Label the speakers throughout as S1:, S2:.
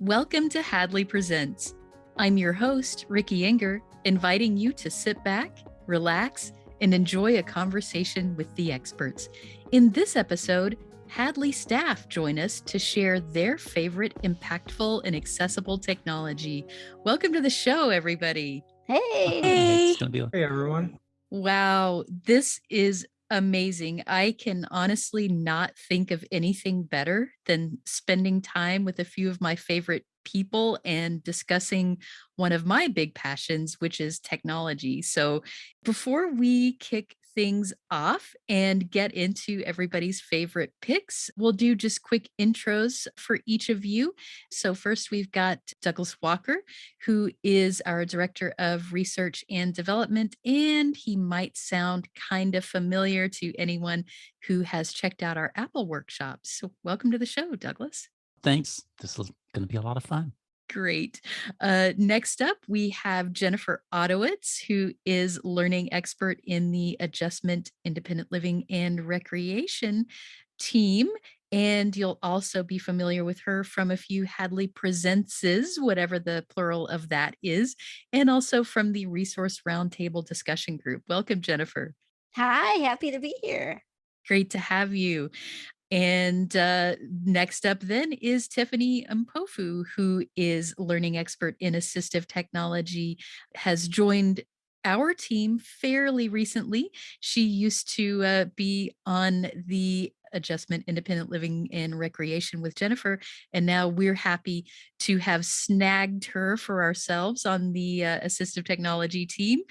S1: Welcome to Hadley Presents. I'm your host, Ricky Enger, inviting you to sit back, relax, and enjoy a conversation with the experts. In this episode, Hadley staff join us to share their favorite impactful and accessible technology. Welcome to the show, everybody.
S2: Hey.
S3: Hey, everyone.
S1: Wow, this is amazing. I can honestly not think of anything better than spending time with a few of my favorite people and discussing one of my big passions, which is technology. So, before we kick things off and get into everybody's favorite picks, we'll do just quick intros for each of you. So, first, we've got Douglas Walker, who is our Director of Research and Development, and he might sound kind of familiar to anyone who has checked out our Apple workshops. So welcome to the show, Douglas.
S2: Thanks. This is going to be a lot of fun.
S1: Great. Next up, we have Jennifer Ottowitz, who is learning expert in the Adjustment, Independent Living, and Recreation team. And you'll also be familiar with her from a few Hadley Presents, whatever the plural of that is, and also from the Resource Roundtable discussion group. Welcome, Jennifer.
S4: Hi, happy to be here.
S1: Great to have you. And next up then is Tiffany Mpofu, who is learning expert in assistive technology, has joined our team fairly recently. She used to be on the Adjustment, Independent Living, and Recreation with Jennifer, and now we're happy to have snagged her for ourselves on the assistive technology team.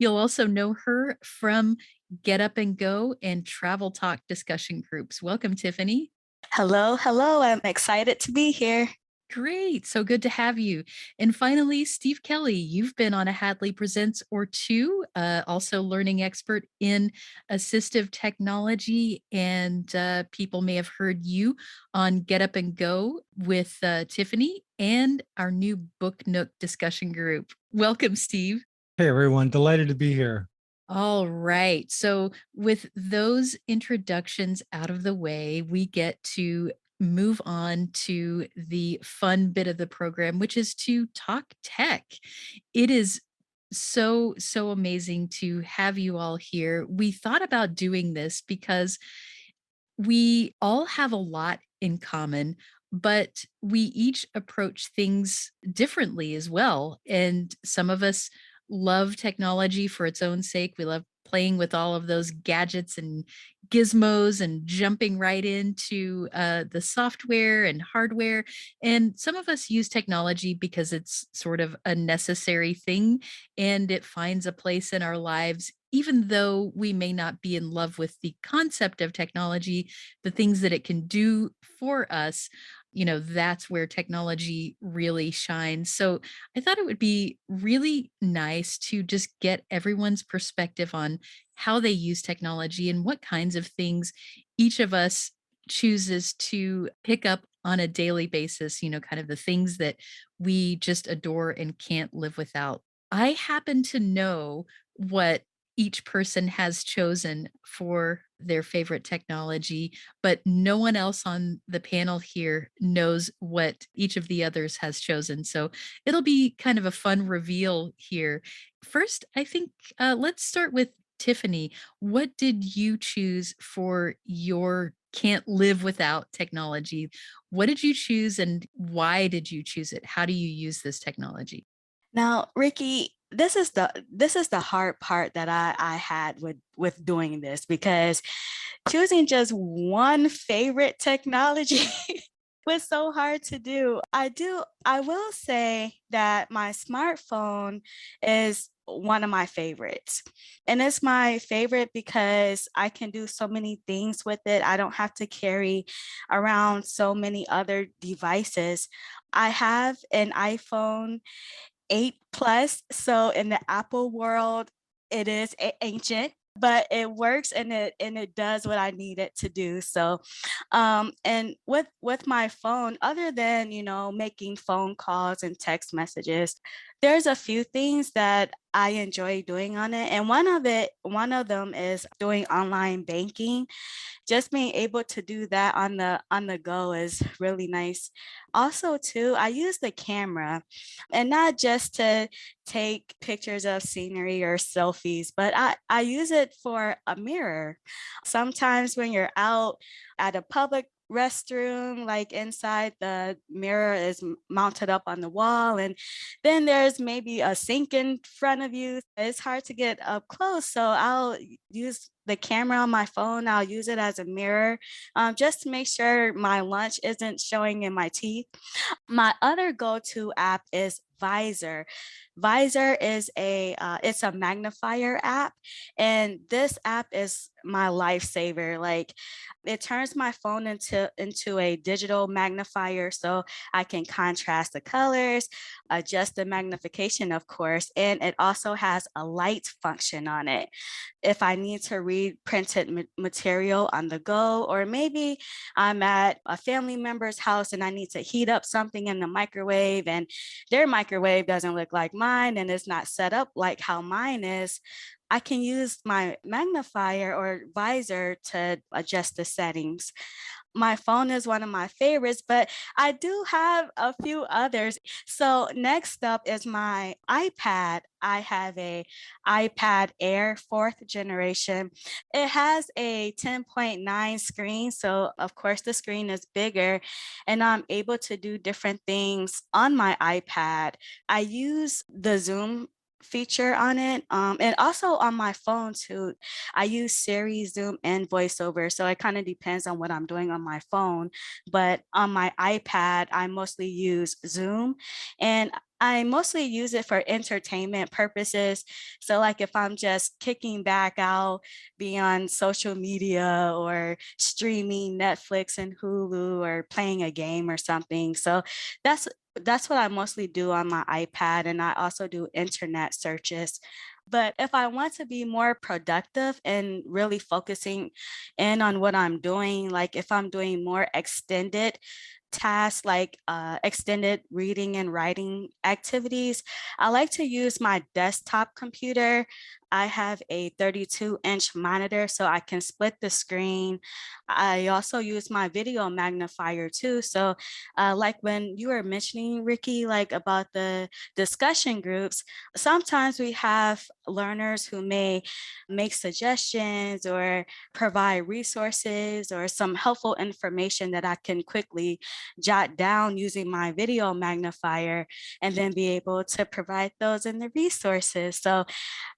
S1: You'll also know her from Get Up and Go and Travel Talk discussion groups. Welcome, Tiffany.
S4: Hello. I'm excited to be here.
S1: Great. So good to have you. And finally, Steve Kelly, you've been on a Hadley Presents or two, also learning expert in assistive technology. And people may have heard you on Get Up and Go with Tiffany and our new Book Nook discussion group. Welcome, Steve.
S3: Hey, everyone. Delighted to be here.
S1: All right. So, with those introductions out of the way, we get to move on to the fun bit of the program, which is to talk tech. It is so amazing to have you all here. We thought about doing this because we all have a lot in common, but we each approach things differently as well. And some of us love technology for its own sake. We love playing with all of those gadgets and gizmos and jumping right into the software and hardware. And some of us use technology because it's sort of a necessary thing and it finds a place in our lives. Even though we may not be in love with the concept of technology, the things that it can do for us, that's where technology really shines. So I thought it would be really nice to just get everyone's perspective on how they use technology and what kinds of things each of us chooses to pick up on a daily basis, kind of the things that we just adore and can't live without. I happen to know what each person has chosen for their favorite technology, but no one else on the panel here knows what each of the others has chosen. So it'll be kind of a fun reveal here. First, I think let's start with Tiffany. What did you choose for your can't live without technology? What did you choose and why did you choose it? How do you use this technology?
S4: Now, Ricky, this is the hard part that I had with doing this, because choosing just one favorite technology was so hard to do. I will say that my smartphone is one of my favorites. And it's my favorite because I can do so many things with it. I don't have to carry around so many other devices. I have an iPhone 8 Plus. So in the Apple world, it is ancient, but it works and it does what I need it to do. So and with my phone, other than making phone calls and text messages, There's a few things that I enjoy doing on it. And one of them is doing online banking. Just being able to do that on the go is really nice. Also too, I use the camera, and not just to take pictures of scenery or selfies, but I use it for a mirror. Sometimes when you're out at a public restroom, like inside, the mirror is mounted up on the wall, and then there's maybe a sink in front of you. It's hard to get up close, so I'll use the camera on my phone. I'll use it as a mirror, just to make sure my lunch isn't showing in my teeth. My other go-to app is Visor. Visor is it's a magnifier app, and this app is my lifesaver. Like, it turns my phone into a digital magnifier, so I can contrast the colors, adjust the magnification, of course, and it also has a light function on it. If I need to read printed material on the go, or maybe I'm at a family member's house and I need to heat up something in the microwave, and their microwave doesn't look like mine and it's not set up like how mine is, I can use my magnifier or visor to adjust the settings. My phone is one of my favorites, but I do have a few others. So next up is my iPad. I have a iPad Air 4th generation. It has a 10.9 screen, so of course the screen is bigger, and I'm able to do different things on my iPad. I use the Zoom feature on it, and also on my phone too. I use Siri, Zoom, and VoiceOver, so it kind of depends on what I'm doing on my phone. But on my iPad, I mostly use Zoom, and I mostly use it for entertainment purposes. So like if I'm just kicking back out, be on social media or streaming Netflix and Hulu or playing a game or something. So that's that's what I mostly do on my iPad, and I also do internet searches. But if I want to be more productive and really focusing in on what I'm doing, like if I'm doing more extended tasks, like extended reading and writing activities, I like to use my desktop computer. I have a 32-inch monitor, so I can split the screen. I also use my video magnifier too. So like when you were mentioning, Ricky, like about the discussion groups, sometimes we have learners who may make suggestions or provide resources or some helpful information that I can quickly jot down using my video magnifier, and then be able to provide those in the resources. So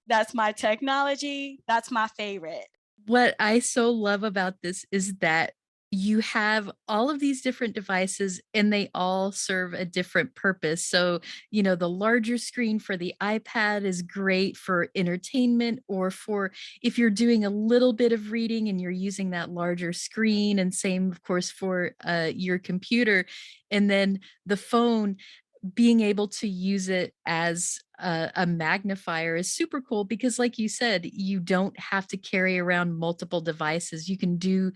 S4: that's my technology. That's my favorite.
S1: What I so love about this is that you have all of these different devices and they all serve a different purpose. So, the larger screen for the iPad is great for entertainment, or for if you're doing a little bit of reading and you're using that larger screen, and same, of course, for your computer. And then the phone, being able to use it as a magnifier is super cool, because like you said, you don't have to carry around multiple devices. You can do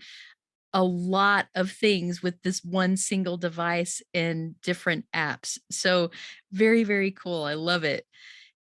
S1: a lot of things with this one single device and different apps. So very, very cool. I love it.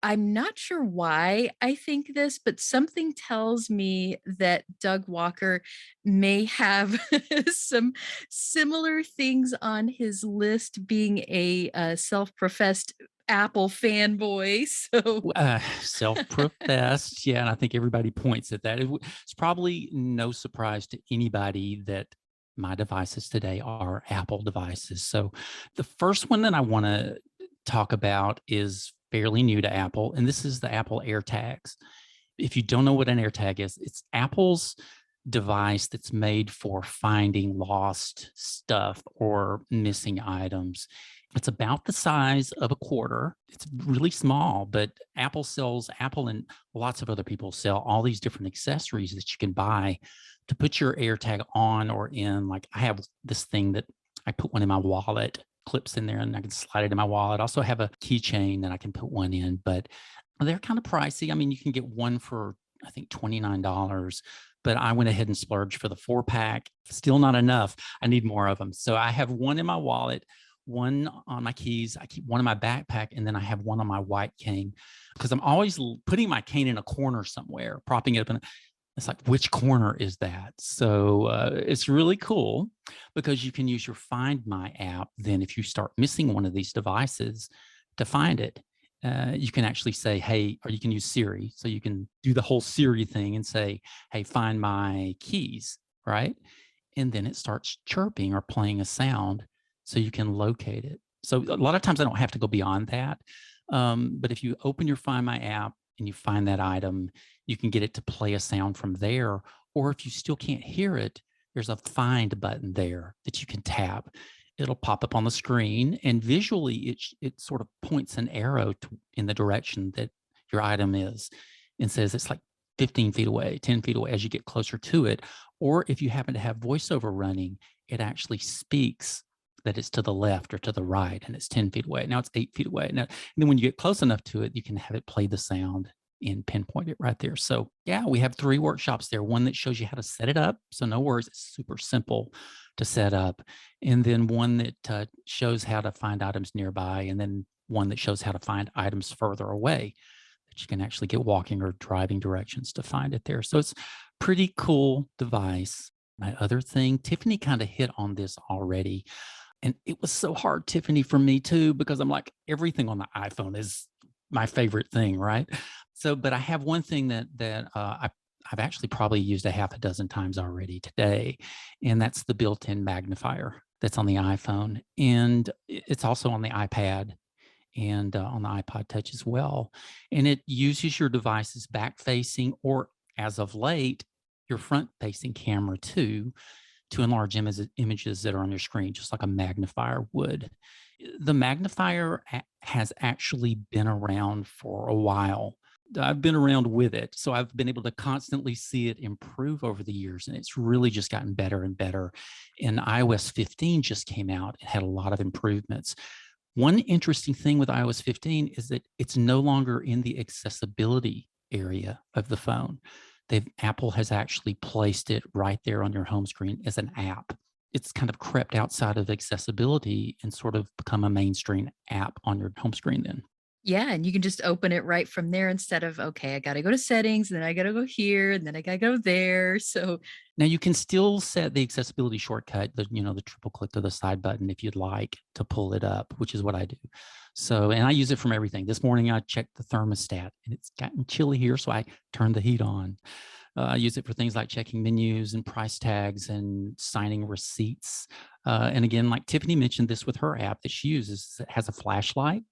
S1: I'm not sure why I think this, but something tells me that Doug Walker may have some similar things on his list, being a self-professed Apple fanboy. So,
S2: Self-professed, yeah, and I think everybody points at that. It's probably no surprise to anybody that my devices today are Apple devices. So the first one that I want to talk about is fairly new to Apple, and this is the Apple AirTags. If you don't know what an AirTag is, it's Apple's device that's made for finding lost stuff or missing items. It's about the size of a quarter. It's really small, but Apple and lots of other people sell all these different accessories that you can buy to put your AirTag on or in. Like, I have this thing that I put one in my wallet, clips in there, and I can slide it in my wallet. I also have a keychain that I can put one in, but they're kind of pricey. I mean, you can get one for, I think, $29, but I went ahead and splurged for the 4-pack. Still not enough. I need more of them. So I have one in my wallet, one on my keys. I keep one in my backpack, and then I have one on my white cane because I'm always putting my cane in a corner somewhere, propping it up. And it's like, which corner is that? So it's really cool because you can use your Find My app. Then if you start missing one of these devices to find it, you can actually say, hey, or you can use Siri. So you can do the whole Siri thing and say, hey, find my keys, right? And then it starts chirping or playing a sound so you can locate it. So a lot of times I don't have to go beyond that. But if you open your Find My app and you find that item, you can get it to play a sound from there. Or if you still can't hear it, there's a find button there that you can tap. It'll pop up on the screen, and visually it sort of points an arrow in the direction that your item is and says it's like 15 feet away, 10 feet away as you get closer to it. Or if you happen to have voiceover running, it actually speaks that it's to the left or to the right and it's 10 feet away. Now it's 8 feet away. Now, and then when you get close enough to it, you can have it play the sound and pinpoint it right there. So yeah, we have 3 workshops there. One that shows you how to set it up. So no worries, it's super simple to set up. And then one that shows how to find items nearby. And then one that shows how to find items further away that you can actually get walking or driving directions to find it there. So it's pretty cool device. My other thing, Tiffany kind of hit on this already. And it was so hard, Tiffany, for me too, because I'm like, everything on the iPhone is my favorite thing, right? So, but I have one thing that I've actually probably used a half a dozen times already today, and that's the built-in magnifier that's on the iPhone, and it's also on the iPad and on the iPod Touch as well. And it uses your device's back-facing, or as of late, your front-facing camera too, to enlarge images that are on your screen, just like a magnifier would. The magnifier has actually been around for a while. I've been around with it, so I've been able to constantly see it improve over the years, and it's really just gotten better and better. And iOS 15 just came out. It had a lot of improvements. One interesting thing with iOS 15 is that it's no longer in the accessibility area of the phone. Apple has actually placed it right there on your home screen as an app. It's kind of crept outside of accessibility and sort of become a mainstream app on your home screen then.
S1: Yeah, and you can just open it right from there instead of, okay, I got to go to settings, and then I got to go here, and then I got to go there. So
S2: now you can still set the accessibility shortcut, the triple click to the side button if you'd like to pull it up, which is what I do. So, and I use it from everything. This morning I checked the thermostat, and it's gotten chilly here, so I turned the heat on. I use it for things like checking menus and price tags and signing receipts. And again, like Tiffany mentioned this with her app that she uses, it has a flashlight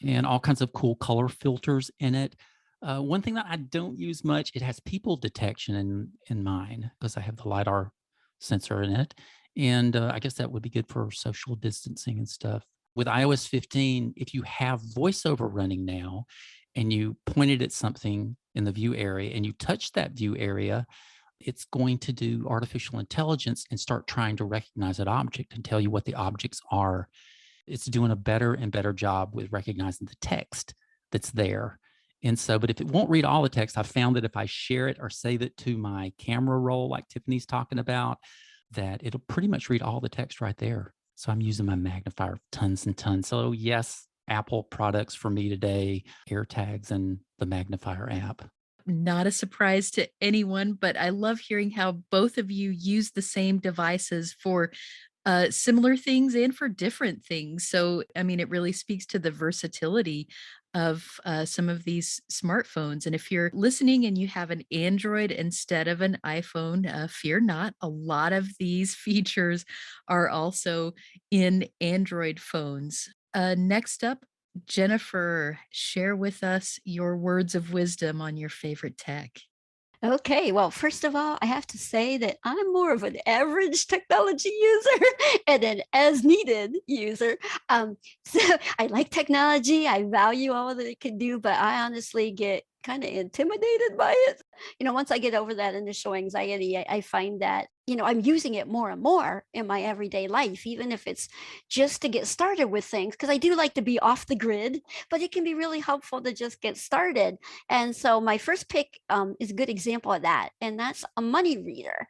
S2: and all kinds of cool color filters in it. One thing that I don't use much, it has people detection in mine because I have the LiDAR sensor in it. And I guess that would be good for social distancing and stuff. With iOS 15, if you have voiceover running now and you pointed at something in the view area and you touch that view area, it's going to do artificial intelligence and start trying to recognize that object and tell you what the objects are. It's doing a better and better job with recognizing the text that's there. And so, but if it won't read all the text, I've found that if I share it or save it to my camera roll, like Tiffany's talking about, that it'll pretty much read all the text right there. So I'm using my magnifier tons and tons. So yes, Apple products for me today, AirTags and the magnifier app.
S1: not a surprise to anyone, but I love hearing how both of you use the same devices for similar things and for different things. So, I mean, it really speaks to the versatility of some of these smartphones. And if you're listening and you have an Android instead of an iPhone, fear not. A lot of these features are also in Android phones. Next up, Jennifer, share with us your words of wisdom on your favorite tech.
S5: Okay, well, first of all, I have to say that I'm more of an average technology user and an as needed user. So I like technology. I value all that it can do, but I honestly get kind of intimidated by it. Once I get over that initial anxiety, I find that, I'm using it more and more in my everyday life, even if it's just to get started with things, because I do like to be off the grid, but it can be really helpful to just get started. And so my first pick is a good example of that, and that's a money reader.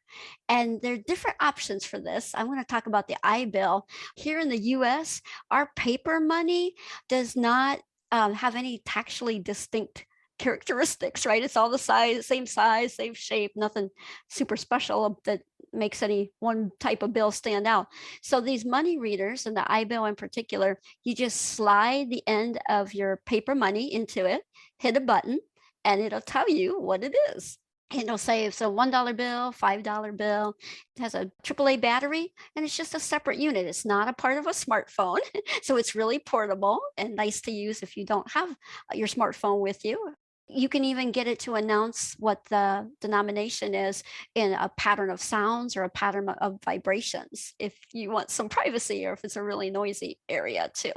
S5: And there are different options for this. I want to talk about the iBill. Here in the US, our paper money does not have any textually distinct characteristics, right? It's all the same size, same shape, nothing super special that makes any one type of bill stand out. So these money readers, and the iBill in particular, you just slide the end of your paper money into it, hit a button, and it'll tell you what it is. It'll say it's a $1 bill, $5 bill. It has a AAA battery, and it's just a separate unit. It's not a part of a smartphone. So it's really portable and nice to use if you don't have your smartphone with you. You can even get it to announce what the denomination is in a pattern of sounds or a pattern of vibrations if you want some privacy, or if it's a really noisy area too.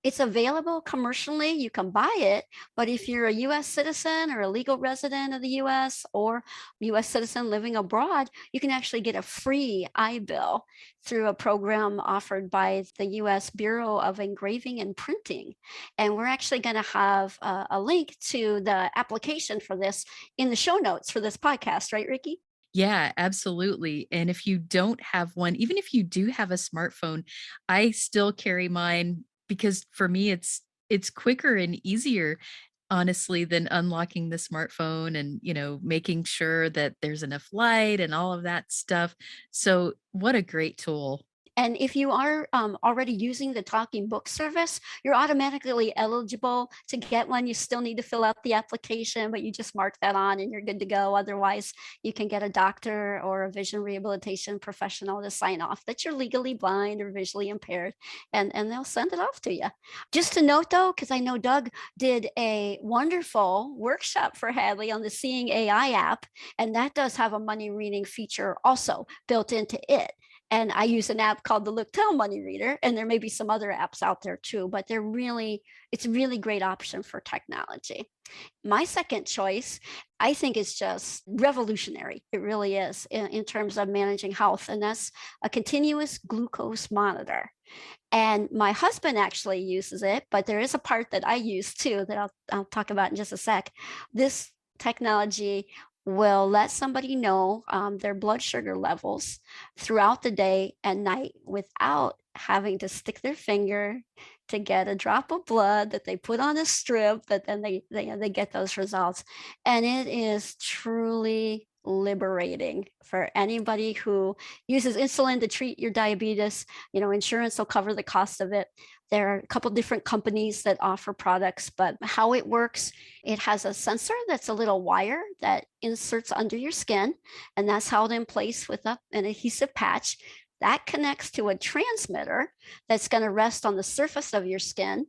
S5: It's available commercially. You can buy it, but if you're a US citizen or a legal resident of the US or US citizen living abroad, you can actually get a free iBill through a program offered by the US Bureau of Engraving and Printing. And we're actually going to have a link to the application for this in the show notes for this podcast, right, Ricky?
S1: Yeah, absolutely. And if you don't have one, even if you do have a smartphone, I still carry mine because for me it's quicker and easier, honestly, than unlocking the smartphone and, making sure that there's enough light and all of that stuff. So what a great tool.
S5: And if you are already using the Talking Book service, you're automatically eligible to get one. You still need to fill out the application, but you just mark that on and you're good to go. Otherwise, you can get a doctor or a vision rehabilitation professional to sign off that you're legally blind or visually impaired, and they'll send it off to you. Just to note though, because I know Doug did a wonderful workshop for Hadley on the Seeing AI app, and that does have a money reading feature also built into it. And I use an app called the Look Tell Money Reader, and there may be some other apps out there too, but it's a really great option for technology. My second choice, I think, is just revolutionary. It really is in terms of managing health, and that's a continuous glucose monitor. And my husband actually uses it, but there is a part that I use too that I'll talk about in just a sec. This technology will let somebody know their blood sugar levels throughout the day and night without having to stick their finger to get a drop of blood that they put on a strip, that then they get those results. And it is truly liberating for anybody who uses insulin to treat your diabetes. Insurance will cover the cost of it. There are a couple different companies that offer products, but how it works, it has a sensor that's a little wire that inserts under your skin, and that's held in place with an adhesive patch. That connects to a transmitter that's going to rest on the surface of your skin.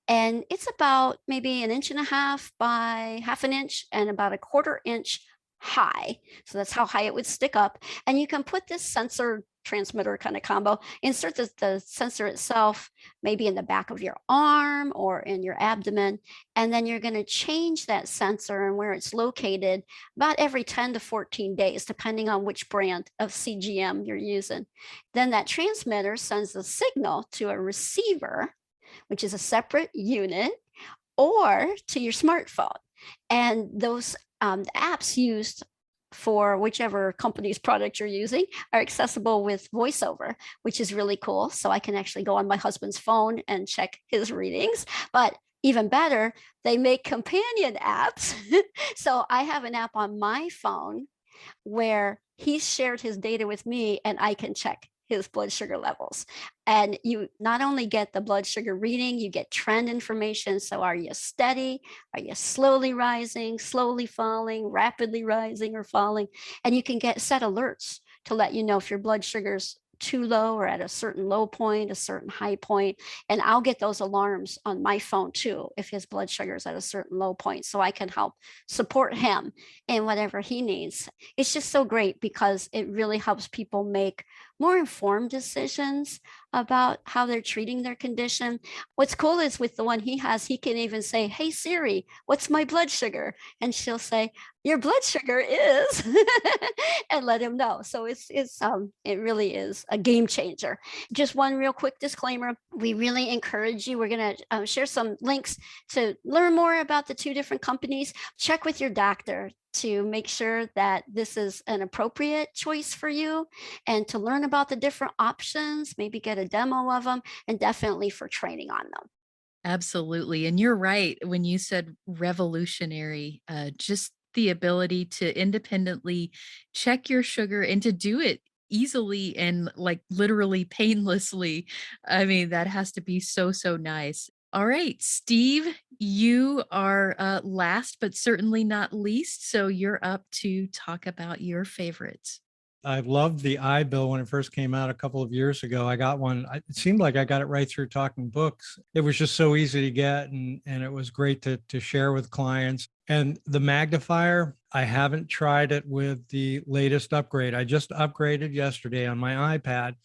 S5: And it's about maybe 1.5 by 1/2 inch and about 1/4 inch high. So that's how high it would stick up. And you can put this sensor transmitter kind of combo, insert the sensor itself, maybe in the back of your arm or in your abdomen. And then you're going to change that sensor and where it's located about every 10 to 14 days, depending on which brand of CGM you're using. Then that transmitter sends a signal to a receiver, which is a separate unit, or to your smartphone. And those apps used for whichever company's product you're using are accessible with VoiceOver, which is really cool. So I can actually go on my husband's phone and check his readings. But even better, they make companion apps. So I have an app on my phone where he's shared his data with me, and I can check his blood sugar levels. And you not only get the blood sugar reading, you get trend information. So are you steady? Are you slowly rising, slowly falling, rapidly rising or falling? And you can set alerts to let you know if your blood sugar's too low or at a certain low point, a certain high point. And I'll get those alarms on my phone too, if his blood sugar is at a certain low point, so I can help support him in whatever he needs. It's just so great because it really helps people make more informed decisions about how they're treating their condition. What's cool is with the one he has, he can even say, "Hey Siri, what's my blood sugar?" And she'll say, "Your blood sugar is," and let him know. So it really is a game changer. Just one real quick disclaimer: we really encourage you. We're going to share some links to learn more about the two different companies. Check with your doctor to make sure that this is an appropriate choice for you, and to learn about the different options, maybe get a demo of them, and definitely for training on them.
S1: Absolutely. And you're right when you said revolutionary, just the ability to independently check your sugar and to do it easily and like literally painlessly. I mean, that has to be so, so nice. All right, Steve, you are last but certainly not least. So you're up to talk about your favorites.
S3: I loved the iBill when it first came out a couple of years ago. I got one. It seemed like I got it right through Talking Books. It was just so easy to get, and it was great to share with clients. And the magnifier, I haven't tried it with the latest upgrade. I just upgraded yesterday on my iPad,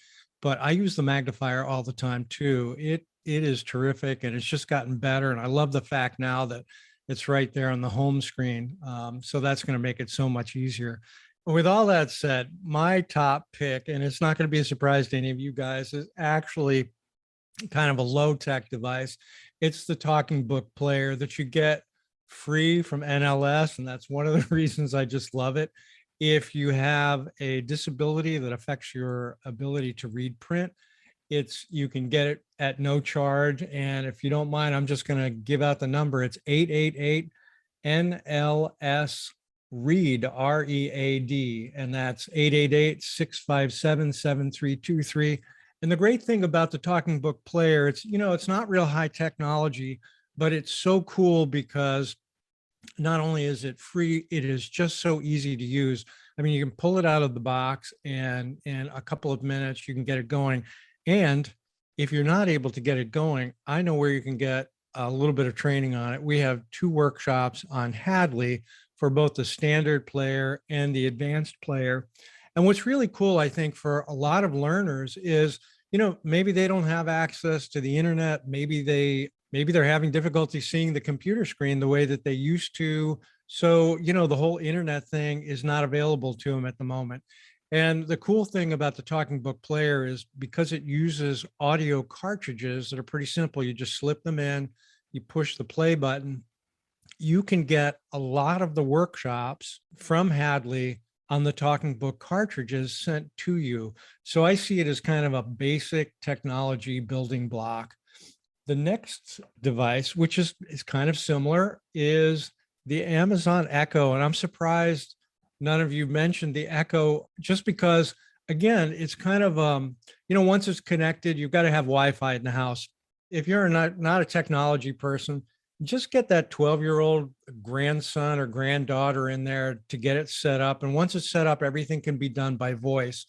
S3: but I use the magnifier all the time too. It is terrific, and it's just gotten better. And I love the fact now that it's right there on the home screen. So that's going to make it so much easier. With all that said, my top pick, and it's not going to be a surprise to any of you guys, is actually kind of a low-tech device. It's the Talking Book player that you get free from NLS, and that's one of the reasons I just love it. If you have a disability that affects your ability to read print, you can get it at no charge. And if you don't mind, I'm just going to give out the number. It's 888 NLS READ, READ, and that's 888-657-7323. And the great thing about the Talking Book player, it's not real high technology, but it's so cool because not only is it free, it is just so easy to use. I mean, you can pull it out of the box, and in a couple of minutes, you can get it going. And if you're not able to get it going, I know where you can get a little bit of training on it. We have 2 workshops on Hadley for both the standard player and the advanced player. And what's really cool, I think, for a lot of learners is, maybe they don't have access to the internet. Maybe they're having difficulty seeing the computer screen the way that they used to. So, the whole internet thing is not available to them at the moment. And the cool thing about the Talking Book player is because it uses audio cartridges that are pretty simple, you just slip them in, you push the play button, you can get a lot of the workshops from Hadley on the Talking Book cartridges sent to you. So I see it as kind of a basic technology building block. The next device, which is kind of similar, is the Amazon Echo. And I'm surprised none of you mentioned the Echo, just because, again, it's kind of, once it's connected, you've got to have Wi-Fi in the house. If you're not a technology person, just get that 12-year-old grandson or granddaughter in there to get it set up. And once it's set up, everything can be done by voice.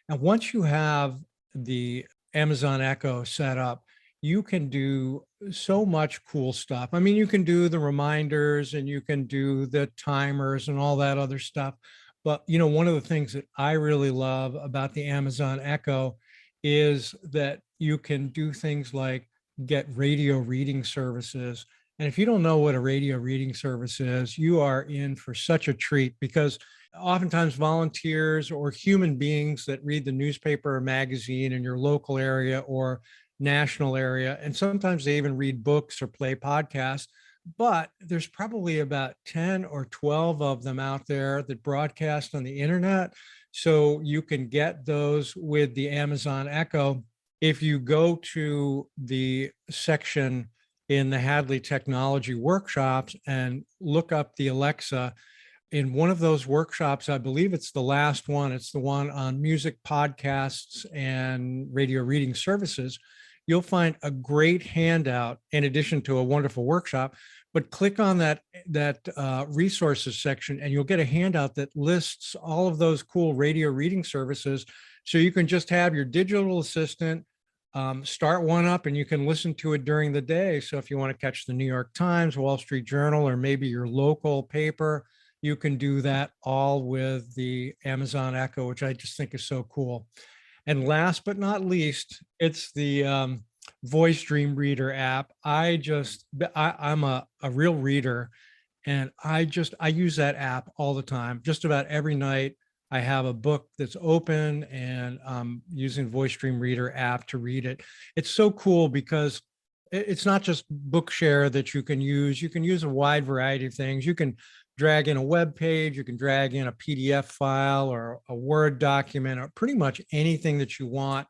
S3: And once you have the Amazon Echo set up, you can do so much cool stuff. I mean, you can do the reminders and you can do the timers and all that other stuff. But, one of the things that I really love about the Amazon Echo is that you can do things like get radio reading services. And if you don't know what a radio reading service is, you are in for such a treat, because oftentimes volunteers or human beings that read the newspaper or magazine in your local area or national area, and sometimes they even read books or play podcasts, but there's probably about 10 or 12 of them out there that broadcast on the internet. So you can get those with the Amazon Echo. If you go to the section in the Hadley Technology Workshops and look up the Alexa, in one of those workshops, I believe it's the last one, it's the one on music, podcasts, and radio reading services, you'll find a great handout in addition to a wonderful workshop. But click on that resources section and you'll get a handout that lists all of those cool radio reading services. So you can just have your digital assistant start one up and you can listen to it during the day. So if you want to catch the New York Times, Wall Street Journal, or maybe your local paper, you can do that all with the Amazon Echo, which I just think is so cool. And last but not least, it's the voice dream reader app. I'm a real reader, and I use that app all the time. Just about every night I have a book that's open, and I'm using voice dream reader app to read it. It's so cool because it's not just Bookshare that you can use. You can use a wide variety of things. You can drag in a web page, you can drag in a PDF file or a Word document, or pretty much anything that you want,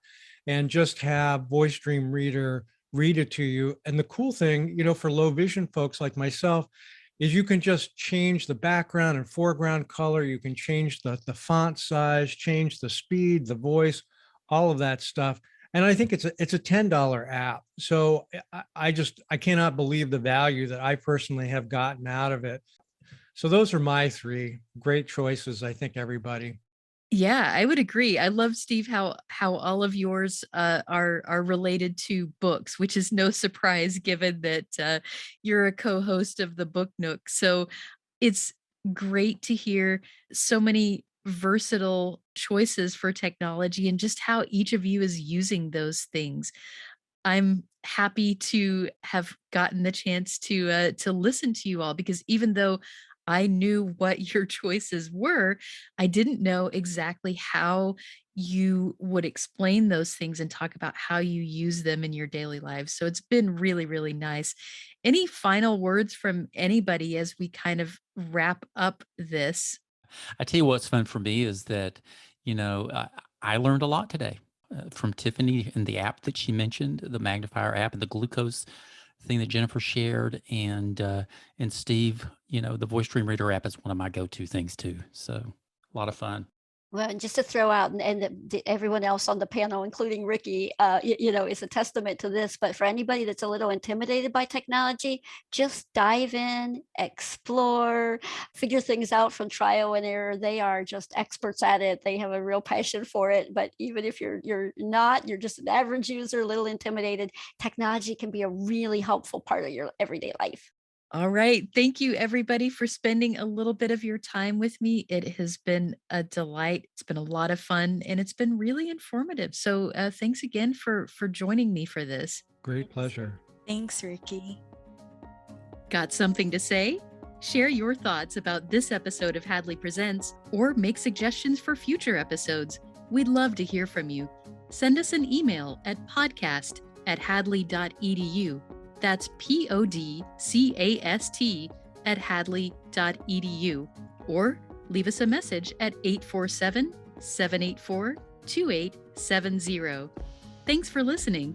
S3: and just have Voice Dream Reader read it to you. And the cool thing, for low vision folks like myself, is you can just change the background and foreground color. You can change the font size, change the speed, the voice, all of that stuff. And I think it's a $10 app. So I cannot believe the value that I personally have gotten out of it. So those are my three great choices, I think, everybody.
S1: Yeah, I would agree. I love, Steve, how all of yours are related to books, which is no surprise given that you're a co-host of the Book Nook. So it's great to hear so many versatile choices for technology and just how each of you is using those things. I'm happy to have gotten the chance to listen to you all, because even though I knew what your choices were, I didn't know exactly how you would explain those things and talk about how you use them in your daily lives. So it's been really, really nice. Any final words from anybody as we kind of wrap up this?
S2: I tell you what's fun for me is that, I learned a lot today from Tiffany and the app that she mentioned, the magnifier app, and the glucose thing that Jennifer shared, and Steve. The voice dream reader app is one of my go-to things too. So a lot of fun.
S5: Well, and just to throw out, and everyone else on the panel, including Ricky, is a testament to this. But for anybody that's a little intimidated by technology, just dive in, explore, figure things out from trial and error. They are just experts at it. They have a real passion for it. But even if you're not, you're just an average user, a little intimidated, technology can be a really helpful part of your everyday life.
S1: All right. Thank you, everybody, for spending a little bit of your time with me. It has been a delight. It's been a lot of fun, and it's been really informative. So thanks again for joining me for this.
S3: Great pleasure.
S4: Thanks, Ricky.
S1: Got something to say? Share your thoughts about this episode of Hadley Presents, or make suggestions for future episodes. We'd love to hear from you. Send us an email at podcast@hadley.edu. That's podcast@hadley.edu. Or leave us a message at 847-784-2870. Thanks for listening.